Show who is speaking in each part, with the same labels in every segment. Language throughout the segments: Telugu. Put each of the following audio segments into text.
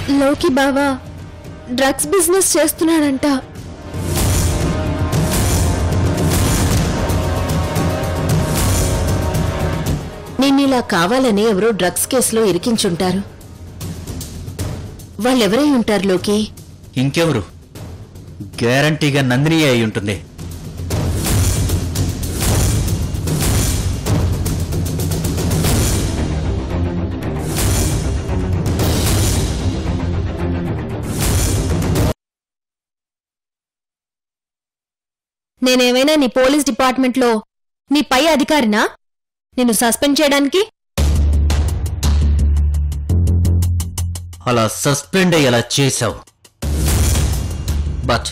Speaker 1: లోకి బావా డ్రగ్స్ బిజినెస్ చేస్తున్నాడంట.
Speaker 2: నిన్నిలా కావాలని ఎవరో డ్రగ్స్ కేసులో ఇరికించుంటారు. వాళ్ళెవరై ఉంటారు లోకి?
Speaker 3: ఇంకెవరు? గ్యారంటీగా నందిని అయి ఉంటుంది.
Speaker 1: నేనేమైనా నీ పోలీస్ డిపార్ట్మెంట్లో నీ పై అధికారినా నిన్ను సస్పెండ్ చేయడానికి?
Speaker 3: అలా సస్పెండ్ అయ్యేలా చేశావు. బట్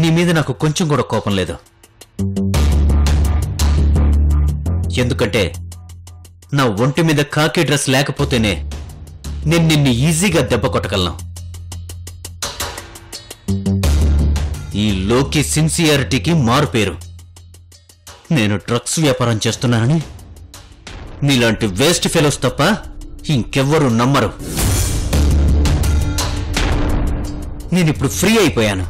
Speaker 3: నీ మీద నాకు కొంచెం కూడా కోపం లేదు. ఎందుకంటే నా ఒంటి మీద కాకి డ్రెస్ లేకపోతేనే నేను నిన్ను ఈజీగా దెబ్బ కొట్టగలను. ఈ లోకి సిన్సియారిటీకి మారు పేరు. నేను డ్రగ్స్ వ్యాపారం చేస్తున్నానని నీలాంటి వేస్ట్ ఫెలోస్ తప్ప ఇంకెవ్వరూ నమ్మరు. నేనిప్పుడు ఫ్రీ అయిపోయాను.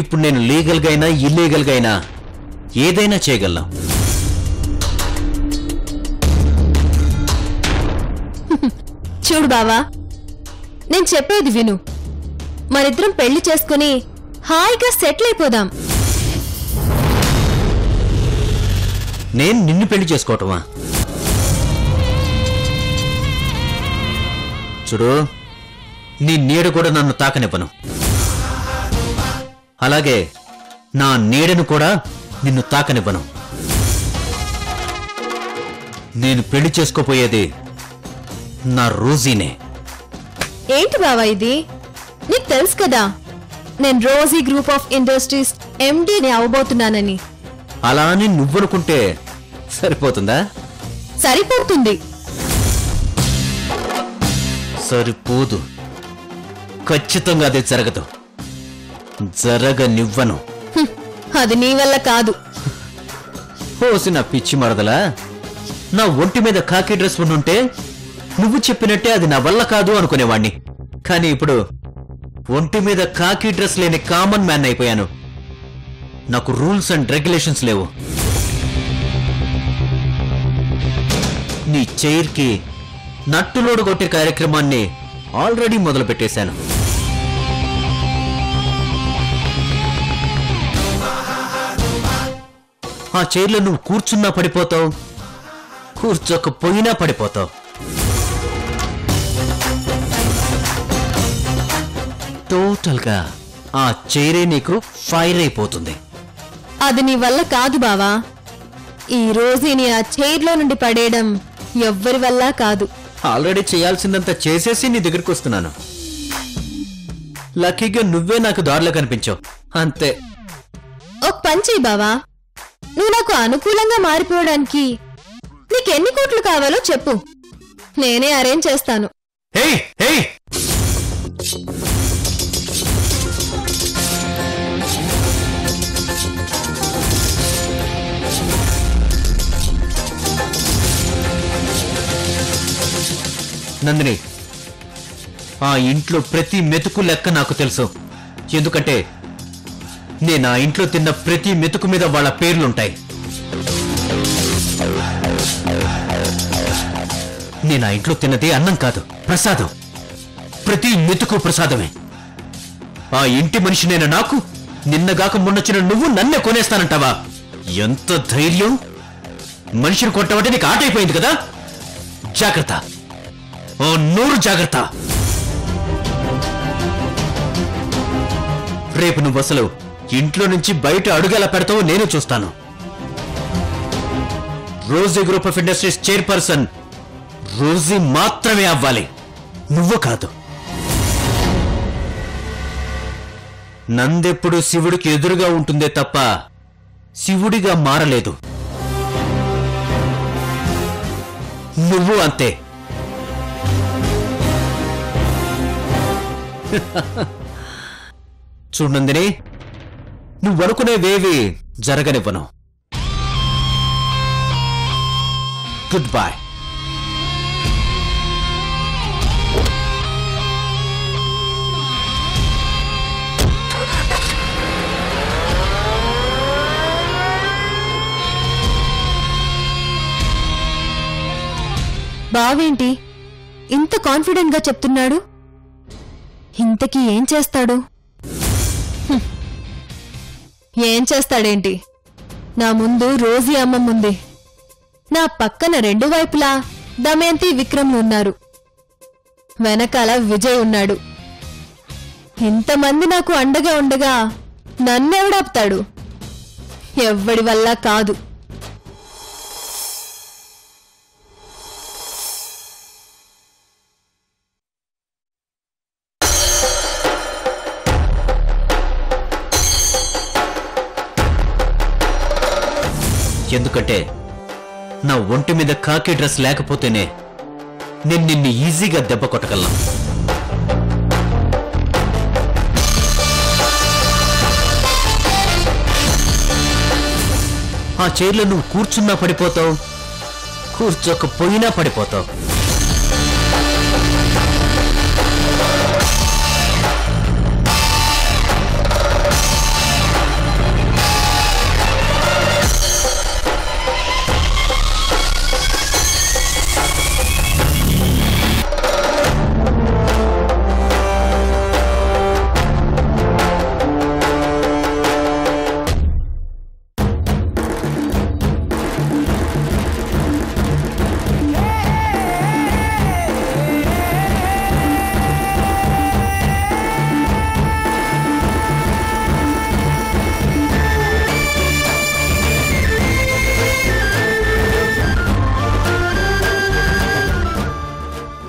Speaker 3: ఇప్పుడు నేను లీగల్గా అయినా ఇల్లీగల్గా అయినా ఏదైనా చేయగలను.
Speaker 1: చూడు బావా, నేను చెప్పేది విను. మనిద్దరం పెళ్లి చేసుకుని హాయిగా సెటిల్ అయిపోదాం.
Speaker 3: నేను నిన్ను పెళ్లి చేసుకోవటమా? చూడు, నీ నీడ కూడా నన్ను తాకనివ్వను. అలాగే నా నీడను కూడా నిన్ను తాకనివ్వను. నేను పెళ్లి చేసుకోపోయేది నా రోజీనే.
Speaker 1: ఏంటి బావా ఇది? నీకు తెలుసు కదా నేను రోజీ గ్రూప్ ఆఫ్ ఇండస్ట్రీస్ ఎండీని అవబోతున్నానని.
Speaker 3: అలా అని నువ్వనుకుంటే సరిపోతుందా?
Speaker 1: సరిపోతుంది.
Speaker 3: సరిపోదు. ఖచ్చితంగా అది జరగదు. జరగనివ్వను.
Speaker 1: అది నీ వల్ల కాదు.
Speaker 3: పోసిన పిచ్చి మరదలా, నా ఒంటి మీద కాకి డ్రెస్ ఉండుంటే నువ్వు చెప్పినట్టే అది నా వల్ల కాదు అనుకునేవాణ్ణి. కానీ ఇప్పుడు ఒంటి మీద కాకి డ్రెస్ లేని కామన్ మ్యాన్ అయిపోయాను. నాకు రూల్స్ అండ్ రెగ్యులేషన్స్ లేవు. నీ చైర్కి నట్టులోడు కొట్టే కార్యక్రమాన్ని ఆల్రెడీ మొదలు పెట్టేశాను. ఆ చైర్లో నువ్వు కూర్చున్నా పడిపోతావు, కూర్చోకపోయినా పడిపోతావు. టోటల్గా ఆ చైరే నీకు ఫైర్ అయిపోతుంది.
Speaker 1: అది నీ వల్ల కాదు బావా. ఈ రోజుని ఆ చైర్లో నుండి పడేయడం ఎవ్వరి వల్ల కాదు.
Speaker 3: ఆల్రెడీ చేయాల్సిందంతా చేసేసి నీ దగ్గరికి వస్తున్నాను. లక్కీగా నువ్వే నాకు దారిలో కనిపించావు, అంతే.
Speaker 1: ఒక పని చెయ్యి బావా, నువ్వు నాకు అనుకూలంగా మారిపోవడానికి నీకెన్ని కోట్లు కావాలో చెప్పు, నేనే అరేంజ్ చేస్తాను.
Speaker 3: హేయ్ హేయ్, నందిని, ఆ ఇంట్లో ప్రతి మెతుకు లెక్క నాకు తెలుసు. ఎందుకంటే నేను ఆ ఇంట్లో తిన్న ప్రతి మెతుకు మీద వాళ్ళ పేర్లుంటాయి. నేను ఆ ఇంట్లో తిన్నది అన్నం కాదు, ప్రసాదం. ప్రతి మెతుకు ప్రసాదమే. ఆ ఇంటి మనిషినైనా నాకు నిన్నగాక మొన్నొచ్చిన నువ్వు నన్నే కొనేస్తానంటావా? ఎంత ధైర్యం! మనిషిని కొట్టమంటే నీకు ఆట అయిపోయింది కదా. జాగ్రత్త, ఓ 100 జాగ్రత్త. రేపు నువ్వు అసలు ఇంట్లో నుంచి బయట అడుగేలా పెడతావో నేను చూస్తాను. Rosy group of industries chairperson Rosy మాత్రమే అవ్వాలి, నువ్వు కాదు. నందెప్పుడు శివుడికి ఎదురుగా ఉంటుందే తప్ప శివుడిగా మారలేదు. నువ్వు అంతే. చూడందిని, నువ్వనుకునేవేవి జరగనివ్వను. Good bye.
Speaker 1: బావేంటి ఇంత కాన్ఫిడెంట్ గా చెప్తున్నాడు? ఇంతకీ ఏం చేస్తాడు? ఏం చేస్తాడేంటి? నా ముందు రోజీ అమ్మమ్ముంది, నా పక్కన రెండు వైపులా దమయంతి విక్రమ్ ఉన్నారు, వెనకాల విజయ్ ఉన్నాడు. ఇంతమంది నాకు అండగా ఉండగా నన్నెవడాపుతాడు? ఎవ్వడి వల్ల కాదు.
Speaker 3: ఎందుకంటే నా ఒంటి మీద కాకి డ్రెస్ లేకపోతేనే నేను నిన్ను ఈజీగా దెబ్బ కొట్టగలను. ఆ చైర్లో నువ్వు కూర్చున్నా పడిపోతావు, కూర్చోకపోయినా పడిపోతావు.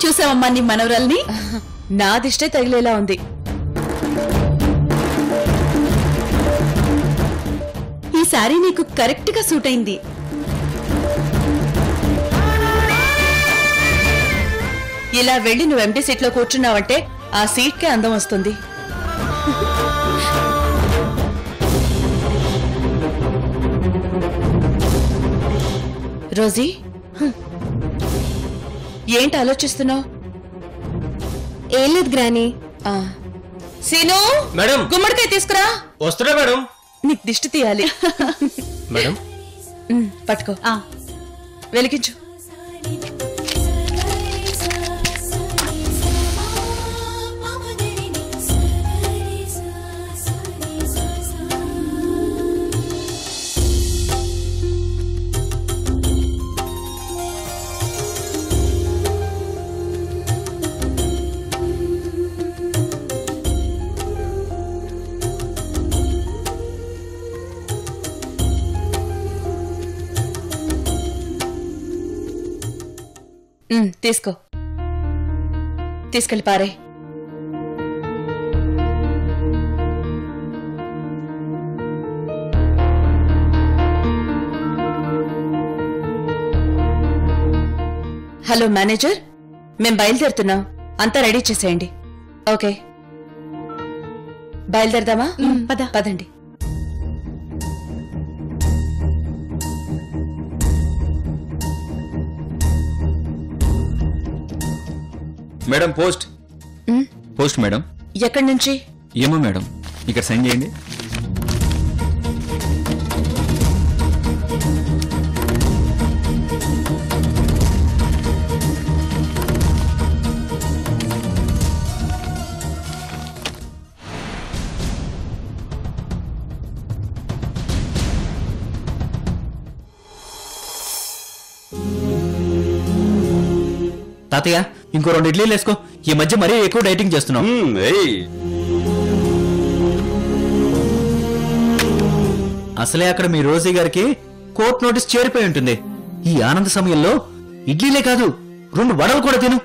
Speaker 2: చూసావమ్మా నీ మనవరాల్ని? నా దిష్టే తగిలేలా ఉంది. ఈ సారీ నీకు కరెక్ట్ గా సూట్ అయింది. ఇలా వెళ్ళి నువ్వు ఎంటీ సీట్ లో కూర్చున్నావంటే ఆ సీట్ కే అందం వస్తుంది. రోజీ, ఏంటి ఆలోచిస్తున్నావు?
Speaker 1: ఏం లేదు గ్రానీ.
Speaker 2: సీను,
Speaker 3: మేడం
Speaker 2: గుమ్మడికాయ తీసుకురా.
Speaker 3: వస్తున్నా మేడం.
Speaker 2: నీకు దిష్టి తీయాలి.
Speaker 3: మేడం
Speaker 2: పట్టుకో, వెలిగించు. తీసుకో, తీసుకెళ్ళి పారే. హలో మేనేజర్, మేం బయలుదేరుతున్నాం, అంతా రెడీ చేసేయండి. ఓకే, బయలుదేరదామా? పదండి.
Speaker 4: Madam post. Post madam.
Speaker 2: ఎక్కడి నుంచి?
Speaker 4: ఏమో మేడం, ఇక్కడ సైన్ చేయండి.
Speaker 3: తాతయ్య ఇంకో 2 ఇడ్లీలు వేసుకో. ఈ మధ్య మరీ ఎక్కువ డైటింగ్ చేస్తున్నాం. అసలే అక్కడ మీ రోజీ గారికి కోర్టు నోటీస్ చేరిపోయి ఉంటుంది. ఈ ఆనంద సమయంలో ఇడ్లీలే కాదు 2 వడలు కూడా తిను.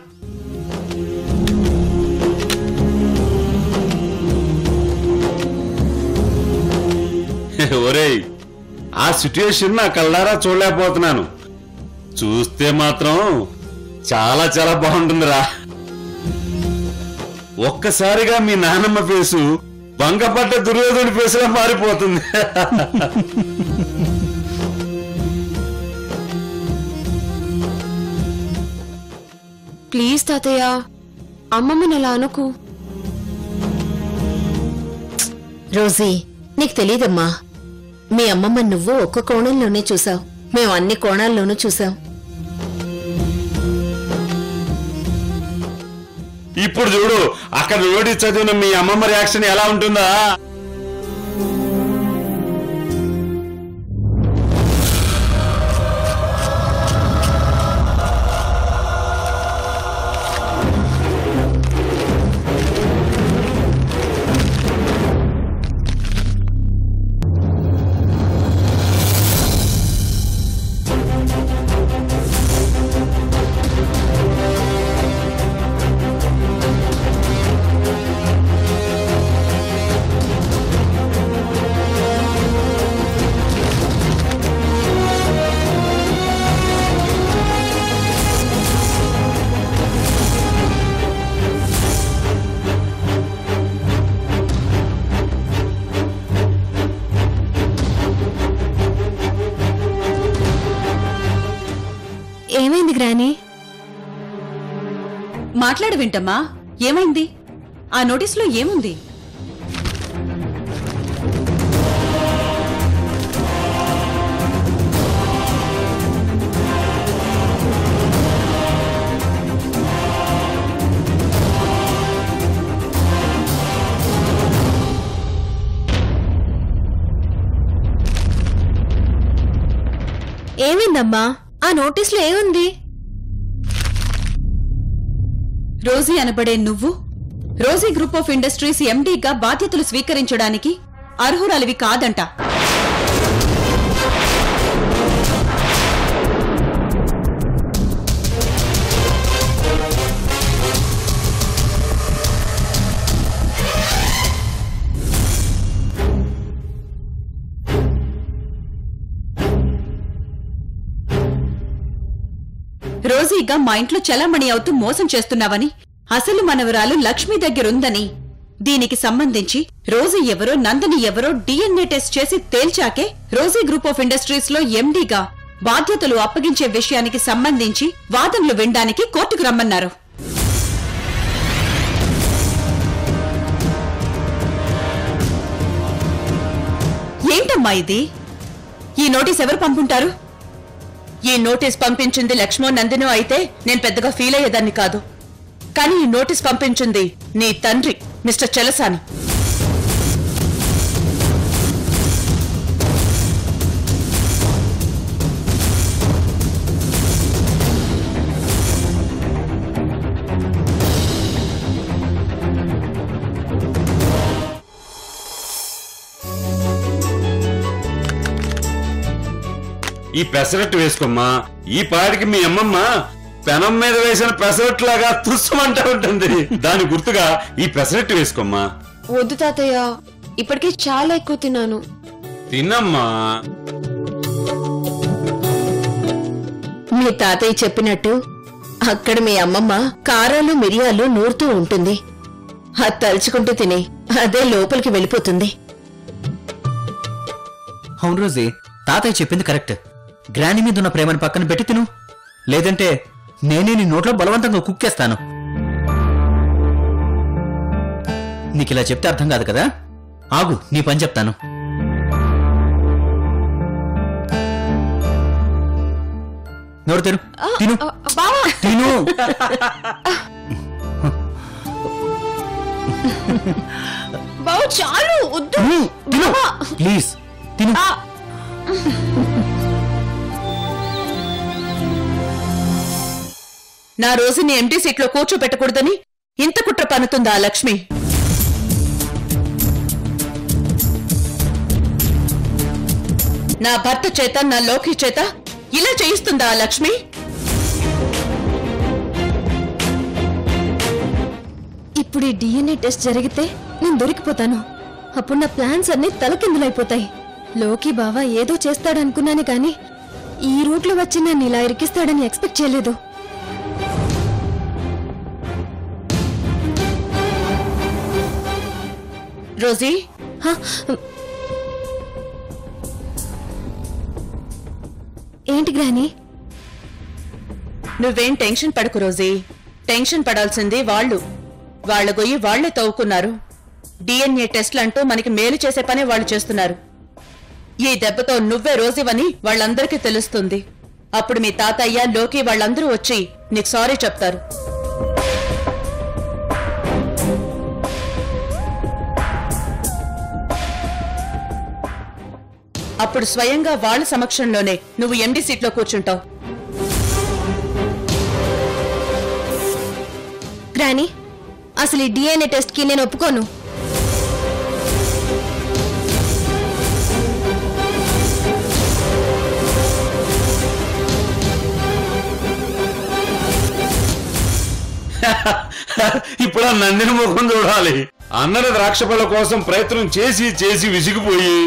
Speaker 5: ఒరేయ్, ఆ సిట్యుయేషన్ నా కళ్ళారా చూడలేకపోతున్నాను. చూస్తే మాత్రం చాలా చాలా బాగుంటుందిరా. ఒక్కసారిగా మీ నాన్నమ్మ ఫేసు వంగపడ్డ దుర్యోధుడి ఫేసులా మారిపోతుంది.
Speaker 1: ప్లీజ్ తాతయ్య, అమ్మమ్మని అలా అనుకు.
Speaker 2: రోజీ, నీకు తెలీదమ్మా, మీ అమ్మమ్మ నువ్వు ఒక్క కోణంలోనే చూసావు, మేము అన్ని కోణాల్లోనూ చూసాం.
Speaker 5: ఇప్పుడు చూడు అక్కడ నోటీస్ చదివిన మీ అమ్మమ్మ రియాక్షన్ ఎలా ఉంటుందా?
Speaker 1: ఏమైంది గ్రాని?
Speaker 2: మాట్లాడు వింటమ్మా, ఏమైంది? ఆ నోటీసులో ఏముంది?
Speaker 1: ఏమైందమ్మా? ఆ నోటీసులో ఏముంది?
Speaker 2: రోజీ అనబడే నువ్వు రోజీ గ్రూప్ ఆఫ్ ఇండస్ట్రీస్ ఎండీగా బాధ్యతలు స్వీకరించడానికి అర్హురాలివి కాదంట. రోజీగా మా ఇంట్లో చలామణి అవుతూ మోసం చేస్తున్నావని, అసలు మనవరాలు లక్ష్మి దగ్గరుందని, దీనికి సంబంధించి రోజీ ఎవరో నందని ఎవరో DNA టెస్ట్ చేసి తేల్చాకే రోజీ గ్రూప్ ఆఫ్ ఇండస్ట్రీస్ లో ఎండీగా బాధ్యతలు అప్పగించే విషయానికి సంబంధించి వాదనలు వినడానికి కోర్టుకు రమ్మన్నారు. ఏంటమ్మా ఇది? ఈ నోటీస్ ఎవరు పంపుంటారు? ఈ నోటీస్ పంపించింది లక్ష్మో నందినో అయితే నేను పెద్దగా ఫీల్ అయ్యేదాన్ని కాదు. కానీ ఈ నోటీస్ పంపించింది నీ తండ్రి మిస్టర్ చలసాని.
Speaker 5: ఈ పెసరట్టు వేసుకోమ్మా. ఈ పాటికి మీ అమ్మమ్మ పెనం మీద వేసిన పెసరట్టు లాగా తుస్సుమంటా ఉంటుంది. దాని గుర్తుగా ఈ పెసరట్టు వేసుకోమ్మా.
Speaker 1: వద్దు తాతయ్య, ఇప్పటికే చాలా ఎక్కువ తిన్నాను.
Speaker 5: తిన్నమ్మా.
Speaker 6: మీ తాతయ్య చెప్పినట్టు అక్కడ మీ అమ్మమ్మ కారాలు మిరియాలు నూరుతూ ఉంటుంది. అది తలుచుకుంటూ తిని అదే లోపలికి వెళ్ళిపోతుంది.
Speaker 3: అవును రోజీ, తాతయ్య చెప్పింది కరెక్ట్. గ్రాని మీద ఉన్న ప్రేమను పక్కన పెట్టి తిను, లేదంటే నేనే నీ నోట్లో బలవంతంగా కుక్కేస్తాను. నీకిలా చెప్తే అర్థం కాదు కదా. ఆగు, నీ పని చెప్తాను. నోరు తెరు, తిను తిను.
Speaker 1: బావ చాలు, వద్దు.
Speaker 3: తిను ప్లీజ్, తిను.
Speaker 2: నా రోజుని ఎంటీ సీట్లో కూర్చోబెట్టకూడదని ఇంత కుట్ర పన్నుతుందా ఆ లక్ష్మి? నా భర్త చేత, నా లోకి చేత ఇలా చేయిస్తుందా ఆ లక్ష్మి?
Speaker 1: ఇప్పుడు ఈ DNA టెస్ట్ జరిగితే నేను దొరికిపోతాను. అప్పుడు నా ప్లాన్స్ అన్ని తలకిందులైపోతాయి. లోకి బావ ఏదో చేస్తాడనుకున్నాను కానీ ఈ రూట్లో వచ్చి నన్ను ఇలా ఇరికిస్తాడని ఎక్స్పెక్ట్ చేయలేదు.
Speaker 2: రోజీ,
Speaker 1: హ, ఏంటి గ్రాని?
Speaker 2: నువ్వేం టెన్షన్ పడకు రోజీ. టెన్షన్ పడాల్సింది వాళ్ళు. వాళ్ల గొయ్యి వాళ్లే తవ్వుకున్నారు. DNA టెస్ట్లంటూ మనకి మేలు చేసే పనే వాళ్ళు చేస్తున్నారు. ఈ దెబ్బతో నువ్వే రోజీవని వాళ్ళందరికీ తెలుస్తుంది. అప్పుడు మీ తాతయ్య, లోకి వాళ్ళందరూ వచ్చి నీకు సారీ చెప్తారు. అప్పుడు స్వయంగా వాళ్ళ సమక్షంలోనే నువ్వు ఎండి సీట్లో కూర్చుంటావు.
Speaker 1: గ్రానీ, అసలు ఈ డిఎన్ఏ టెస్ట్ కి నేను ఒప్పుకోను.
Speaker 5: ఇప్పుడు ఆ నందిని ముఖం చూడాలి. అందని ద్రాక్ష పళ్ళ కోసం ప్రయత్నం చేసి చేసి విసిగిపోయి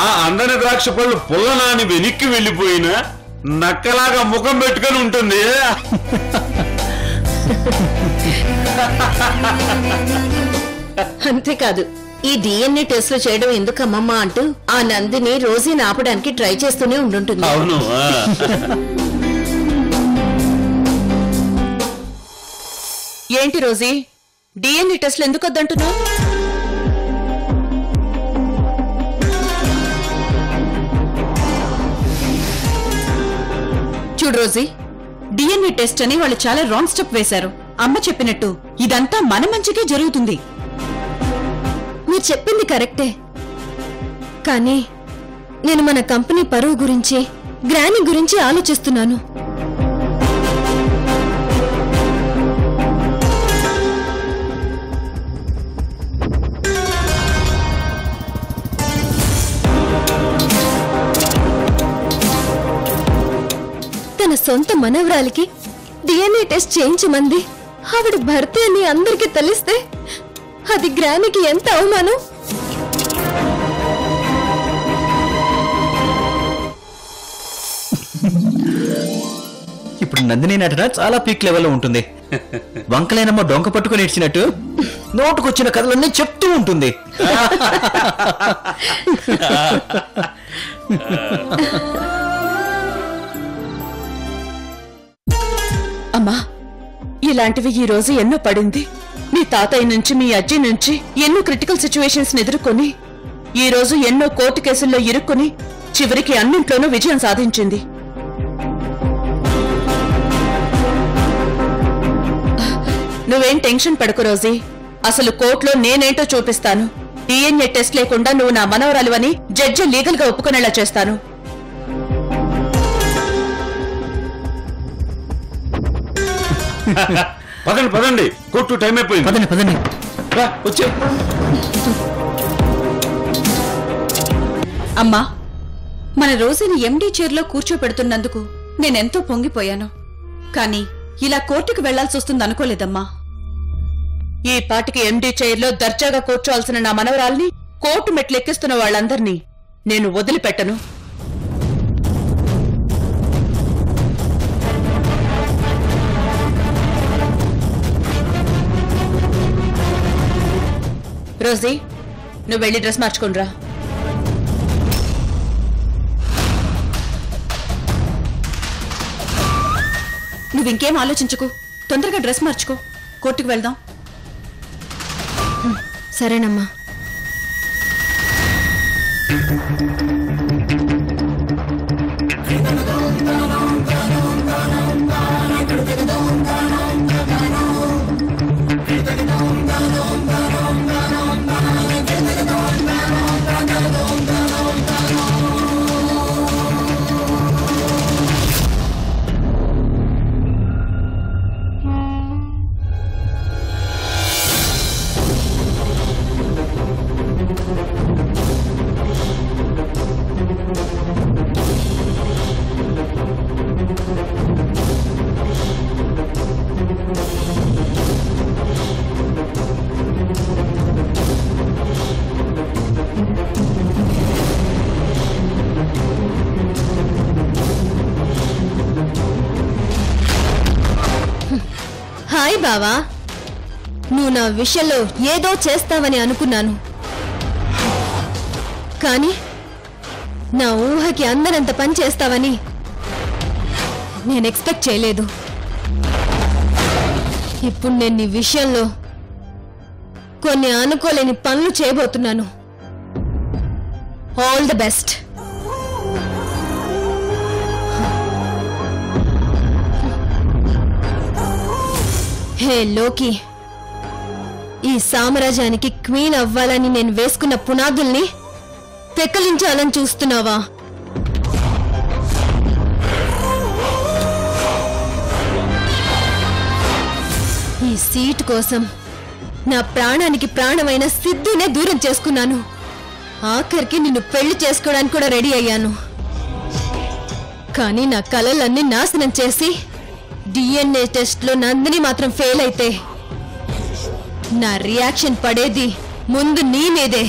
Speaker 5: ఆ అందని ద్రాక్ష పళ్ళు పుల్లనాని వెనక్కి వెళ్లిపోయినా నక్కలాగా ముఖం పెట్టుకొని ఉంటుంది.
Speaker 6: అంతేకాదు, ఈ డిఎన్ఏ టెస్ట్లు చేయడం ఎందుకమ్మమ్మా అంటూ ఆ నందిని రోజీని ఆపడానికి ట్రై చేస్తూనే ఉండుంటుంది.
Speaker 5: అవును.
Speaker 2: ఏంటి రోజీ, డిఎన్ఏ టెస్ట్లు ఎందుకు వద్దంటున్నావు? చూడు రోజీ, డిఎన్ఏ టెస్ట్ అని వాళ్ళు చాలా రాంగ్ స్టెప్ వేశారు. అమ్మ చెప్పినట్టు ఇదంతా మన మంచికే జరుగుతుంది.
Speaker 1: మీరు చెప్పింది కరెక్టే, కానీ నేను మన కంపెనీ పరువు గురించి, గ్రానీ గురించి ఆలోచిస్తున్నాను. తన సొంత మనవరాలికి డిఎన్ఏ టెస్ట్ చేయించమంది ఆవిడ భర్త అని అందరికీ తెలిస్తే అది గ్రానీకి ఎంత అవమానం.
Speaker 3: ఇప్పుడు నందిని నటన చాలా పీక్ లెవెల్లో ఉంటుంది. వంకలైనమ్మ డొంక పట్టుకుని ఇచ్చినట్టు నోటుకొచ్చిన కథలన్నీ చెప్తూ ఉంటుంది.
Speaker 2: అమ్మా, ఇలాంటివి ఈ రోజు ఎన్నో పడింది. మీ తాతయ్య నుంచి, మీ అజ్జి నుంచి ఎన్నో క్రిటికల్ సిచ్యువేషన్స్ ఎదుర్కొని ఈ రోజు ఎన్నో కోర్టు కేసుల్లో ఇరుక్కుని చివరికి అన్నింట్లోనూ విజయం సాధించింది. నువ్వేం టెన్షన్ పడకు రోజీ, అసలు కోర్టులో నేనేంటో చూపిస్తాను. డిఎన్ఏ టెస్ట్ లేకుండా నువ్వు నా మనవరాలివని జడ్జి లీగల్ గా ఒప్పుకునేలా చేస్తాను.
Speaker 5: పదండి పదండి, కోర్టు టైం అయిపోయింది.
Speaker 3: పదండి పదండి.
Speaker 5: వచ్చే
Speaker 2: అమ్మా, మన రోజుని ఎండీ చైర్లో కూర్చోపెడుతున్నందుకు నేనెంతో పొంగిపోయాను. కానీ ఇలా కోర్టుకు వెళ్లాల్సి వస్తుంది అనుకోలేదమ్మా. ఈ పాటికి ఎండీ చైర్లో దర్జాగా కూర్చోవాల్సిన నా మనవరాల్ని కోర్టు మెట్లెక్కిస్తున్న వాళ్ళందర్నీ నేను వదిలిపెట్టను. రోజీ, నువ్వు వెళ్ళి డ్రెస్ మార్చుకోనరా. నువ్వింకేం ఆలోచించకు, తొందరగా డ్రెస్ మార్చుకో, కోర్టుకు వెళ్దాం.
Speaker 1: సరేనమ్మా. హాయ్ బావా, నువ్వు నా విషయంలో ఏదో చేస్తావని అనుకున్నాను, కానీ నా ఊహకి అందరంత పని చేస్తావని నేను ఎక్స్పెక్ట్ చేయలేదు. ఇప్పుడు నేను నీ విషయంలో కొన్ని అనుకోలేని పనులు చేయబోతున్నాను. All the best. హే లోకి, ఈ సామ్రాజ్యానికి క్వీన్ అవ్వాలని నేను వేసుకున్న పునాదుల్ని పెకలించాలని చూస్తున్నావా? ఈ సీట్ కోసం నా ప్రాణానికి ప్రాణమైన సిద్ధునే దూరం చేసుకున్నాను. ఆఖరికి నిన్ను పెళ్లి చేసుకోవడానికి కూడా రెడీ అయ్యాను. కానీ నా కలలన్నీ నాశనం చేసి డిఎన్ఏ టెస్ట్లో నందిని మాత్రం ఫెయిల్ అయితే నా రియాక్షన్ పడేది ముందు నీ మీదే.